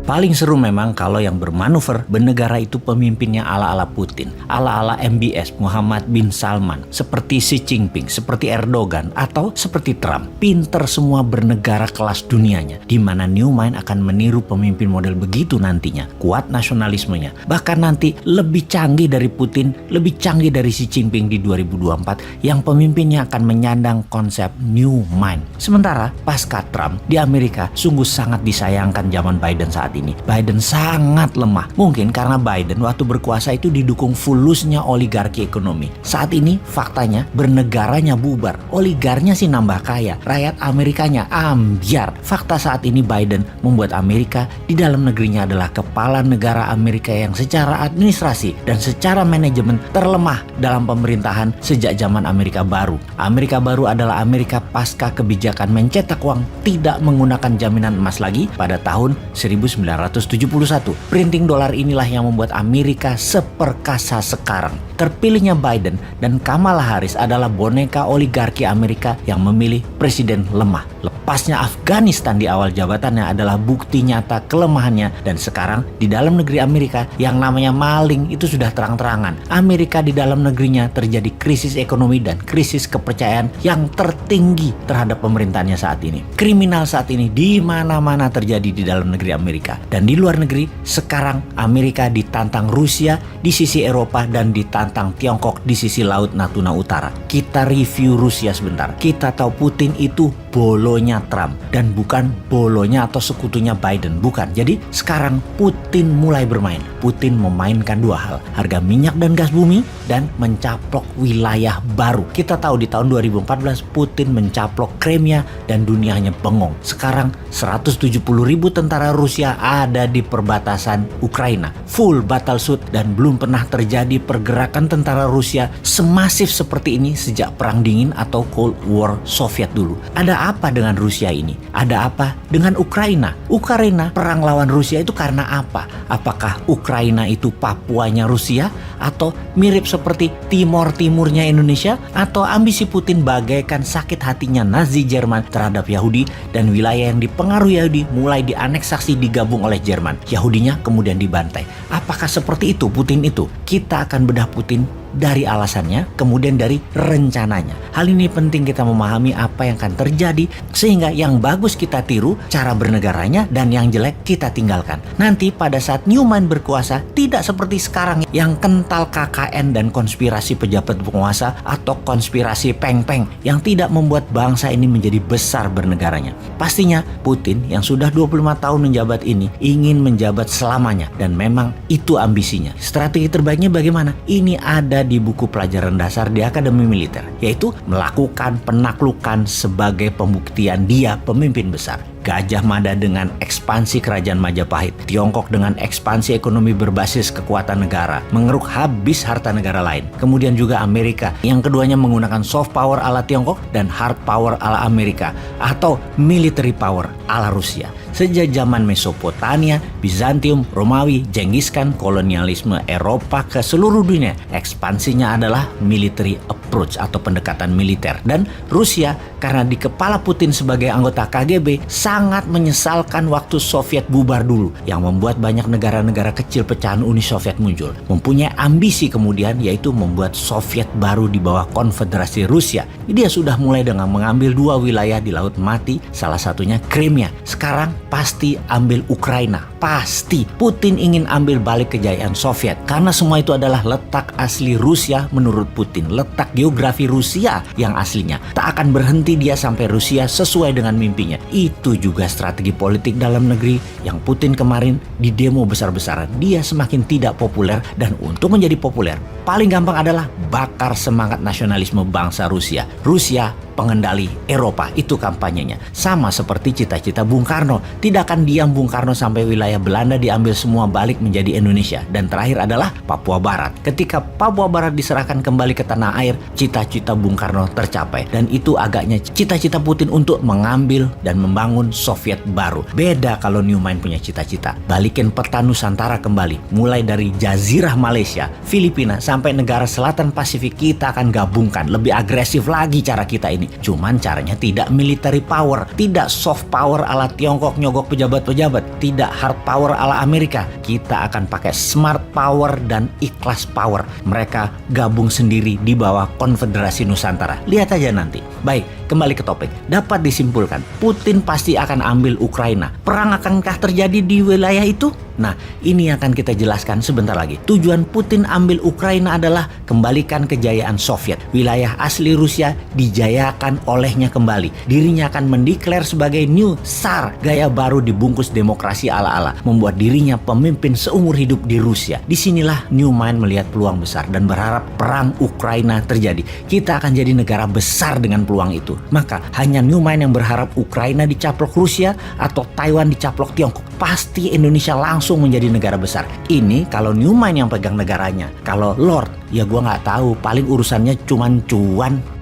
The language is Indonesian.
Paling seru memang kalau yang bermanuver bernegara itu pemimpinnya ala-ala Putin, ala-ala MBS Muhammad bin Salman, seperti Xi Jinping, seperti Erdogan, atau seperti Trump. Pinter semua bernegara kelas dunianya, di mana New Mind akan meniru pemimpin model begitu nantinya. Kuat nasionalismenya, bahkan nanti lebih canggih dari Putin, lebih canggih dari Xi Jinping di 2024 yang pemimpinnya akan menyandang konsep New Mind. Sementara pasca Trump di Amerika sungguh sangat disayangkan zaman Biden saat ini. Biden sangat lemah. Mungkin karena Biden waktu berkuasa itu didukung fulusnya oligarki ekonomi. Saat ini faktanya bernegaranya bubar. Oligarnya sih nambah kaya. Rakyat Amerikanya ambyar. Fakta saat ini Biden membuat Amerika di dalam negerinya adalah kepala negara Amerika yang secara administrasi dan secara manajemen terlemah dalam pemerintahan sejak zaman Amerika Baru. Amerika Baru adalah Amerika pasca kebijakan mencetak uang tidak menggunakan jaminan emas lagi pada tahun 1971. Printing dolar inilah yang membuat Amerika seperkasa sekarang. Terpilihnya Biden dan Kamala Harris adalah boneka oligarki Amerika yang memilih presiden lemah. Lepasnya Afghanistan di awal jabatannya adalah bukti nyata kelemahannya, dan sekarang di dalam negeri Amerika yang namanya maling itu sudah terang-terangan. Amerika di dalam negerinya terjadi krisis ekonomi dan krisis kepercayaan yang tertinggi terhadap pemerintahannya saat ini. Kriminal saat ini di mana-mana terjadi di dalam negeri Amerika. Dan di luar negeri, sekarang Amerika ditantang Rusia di sisi Eropa dan ditantang Tiongkok di sisi Laut Natuna Utara. Kita review Rusia sebentar. Kita tahu Putin itu bolonya Trump dan bukan bolonya atau sekutunya Biden, bukan. Jadi sekarang Putin mulai bermain. Putin memainkan dua hal, harga minyak dan gas bumi dan mencaplok wilayah baru. Kita tahu di tahun 2014 Putin mencaplok Crimea dan dunianya bengong. Sekarang 170.000 tentara Rusia ada di perbatasan Ukraina, full battlesuit, dan belum pernah terjadi pergerakan tentara Rusia semasif seperti ini sejak Perang Dingin atau Cold War Soviet dulu. Ada apa dengan Rusia ini? Ada apa dengan Ukraina? Ukraina perang lawan Rusia itu karena apa? Apakah Ukraina itu Papuanya Rusia? Atau mirip seperti Timor Timurnya Indonesia? Atau ambisi Putin bagaikan sakit hatinya Nazi Jerman terhadap Yahudi dan wilayah yang dipengaruhi Yahudi mulai dianeksasi digabung oleh Jerman. Yahudinya kemudian dibantai. Apakah seperti itu Putin itu? Kita akan bedah Putin dari alasannya, kemudian dari rencananya. Hal ini penting kita memahami apa yang akan terjadi, sehingga yang bagus kita tiru cara bernegaranya dan yang jelek kita tinggalkan. Nanti pada saat New Mind berkuasa, tidak seperti sekarang yang kental KKN dan konspirasi pejabat penguasa atau konspirasi peng-peng yang tidak membuat bangsa ini menjadi besar bernegaranya. Pastinya Putin yang sudah 25 tahun menjabat ini ingin menjabat selamanya, dan memang itu ambisinya. Strategi terbaiknya bagaimana? Ini ada di buku pelajaran dasar di Akademi Militer, yaitu melakukan penaklukan sebagai pembuktian dia pemimpin besar. Gajah Mada dengan ekspansi kerajaan Majapahit, Tiongkok dengan ekspansi ekonomi berbasis kekuatan negara, mengeruk habis harta negara lain. Kemudian juga Amerika, yang keduanya menggunakan soft power ala Tiongkok dan hard power ala Amerika, atau military power ala Rusia. Sejak zaman Mesopotamia, Bizantium, Romawi, Genghis Khan, kolonialisme Eropa ke seluruh dunia, ekspansinya adalah military approach atau pendekatan militer. Dan Rusia, karena di kepala Putin sebagai anggota KGB, sangat menyesalkan waktu Soviet bubar dulu, yang membuat banyak negara-negara kecil pecahan Uni Soviet muncul. Mempunyai ambisi kemudian, yaitu membuat Soviet baru di bawah Konfederasi Rusia. Dia sudah mulai dengan mengambil dua wilayah di Laut Mati, salah satunya Crimea. Sekarang pasti ambil Ukraina. Pasti Putin ingin ambil balik kejayaan Soviet, karena semua itu adalah letak asli Rusia menurut Putin, letak geografi Rusia yang aslinya. Tak akan berhenti dia sampai Rusia sesuai dengan mimpinya. Itu juga strategi politik dalam negeri yang Putin kemarin di demo besar-besaran. Dia semakin tidak populer, dan untuk menjadi populer paling gampang adalah bakar semangat nasionalisme bangsa Rusia. Rusia pengendali Eropa, itu kampanyenya. Sama seperti cita-cita Bung Karno. Tidak akan diam Bung Karno sampai wilayah Belanda diambil semua balik menjadi Indonesia. Dan terakhir adalah Papua Barat. Ketika Papua Barat diserahkan kembali ke tanah air, cita-cita Bung Karno tercapai. Dan itu agaknya cita-cita Putin untuk mengambil dan membangun Soviet baru. Beda kalau New Mind punya cita-cita. Balikin peta Nusantara kembali. Mulai dari Jazirah Malaysia, Filipina, sampai negara selatan Pasifik kita akan gabungkan. Lebih agresif lagi cara kita ini. begini. Cuman caranya tidak military power, tidak soft power ala Tiongkok nyogok pejabat-pejabat, tidak hard power ala Amerika. Kita akan pakai smart power dan ikhlas power. Mereka gabung sendiri di bawah Konfederasi Nusantara. Lihat aja nanti. Baik, kembali ke topik. Dapat disimpulkan, Putin pasti akan ambil Ukraina. Perang akankah terjadi di wilayah itu? Nah, ini akan kita jelaskan sebentar lagi. Tujuan Putin ambil Ukraina adalah kembalikan kejayaan Soviet. Wilayah asli Rusia dijayakan olehnya kembali. Dirinya akan mendeklar sebagai New Tsar, gaya baru dibungkus demokrasi ala-ala, membuat dirinya pemimpin seumur hidup di Rusia. Disinilah Newman melihat peluang besar dan berharap perang Ukraina terjadi. Kita akan jadi negara besar dengan peluang itu. Maka hanya Newman yang berharap Ukraina dicaplok Rusia atau Taiwan dicaplok Tiongkok. Pasti Indonesia langsung menjadi negara besar. Ini kalau Newman yang pegang negaranya. Kalau Lord, ya gua nggak tahu. Paling urusannya cuman cuan.